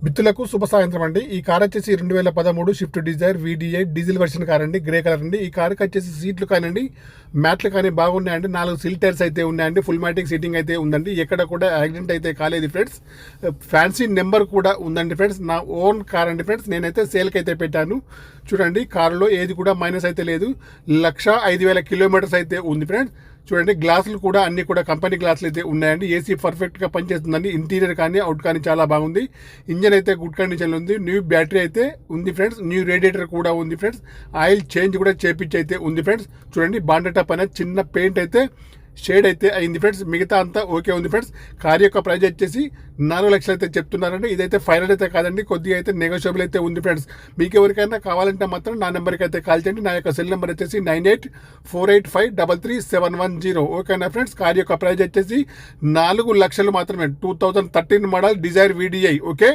మిత్రులకు శుభ సాయంత్రం అండి. ఈ కార్ వచ్చేసి 2013 Swift Dzire VD8 diesel version car అండి. గ్రే కలర్ అండి. ఈ కార్కి వచ్చేసి సీట్లు కానివ్వండి, మ్యాట్లు కానీ బాగున్నాయండి. 4 సిల్ టైర్స్ అయితే ఉన్నాయండి. ఫుల్ మ్యాటిక్ సీటింగ్ అయితే ఉందండి. ఎక్కడ కూడా యాక్సిడెంట్ అయితే కాలేదు ఫ్రెండ్స్. ఫ్యాన్సీ నెంబర్ కూడా ఉందండి ఫ్రెండ్స్. నా ఓన్ కార్ అండి ఫ్రెండ్స్. నేనైతే సేల్కి అయితే పెట్టాను. చూడండి, కారులో ఏది కూడా మైనస్ అయితే లేదు. 1,05,000 కిలోమీటర్స్ అయితే ఉంది ఫ్రెండ్స్. చూడండి, గ్లాసులు కూడా అన్ని కూడా కంపెనీ గ్లాసులు అయితే ఉన్నాయండి. ఏసీ పర్ఫెక్ట్గా పనిచేస్తుందండి. ఇంటీరియర్ కానీ అవుట్ కానీ చాలా బాగుంది. ఇంజన్ అయితే గుడ్ కండిషన్లో ఉంది. న్యూ బ్యాటరీ అయితే ఉంది ఫ్రెండ్స్. న్యూ రేడియేటర్ కూడా ఉంది ఫ్రెండ్స్. ఆయిల్ చేంజ్ కూడా చేపించి అయితే ఉంది ఫ్రెండ్స్. చూడండి, బాండెట్ పైన చిన్న పెయింట్ అయితే షేడ్ అయితే అయింది ఫ్రెండ్స్. మిగతా అంతా ఓకే ఉంది ఫ్రెండ్స్. కార్ యొక్క ప్రైస్ వచ్చేసి 4 లక్షలు అయితే చెప్తున్నారండి. ఇదైతే ఫైనల్ అయితే కాదండి, కొద్దిగా అయితే నెగోషియబుల్ అయితే ఉంది ఫ్రెండ్స్. మీకు ఎవరికైనా కావాలంటే మాత్రం నా నెంబర్కి అయితే కాల్ చేయండి. నా యొక్క సెల్ నెంబర్ వచ్చేసి 9848533710. ఓకేనా ఫ్రెండ్స్. కార్ యొక్క ప్రైస్ వచ్చేసి 4 లక్షలు మాత్రమే. 2013 మోడల్ డిజైర్ VDI. ఓకే.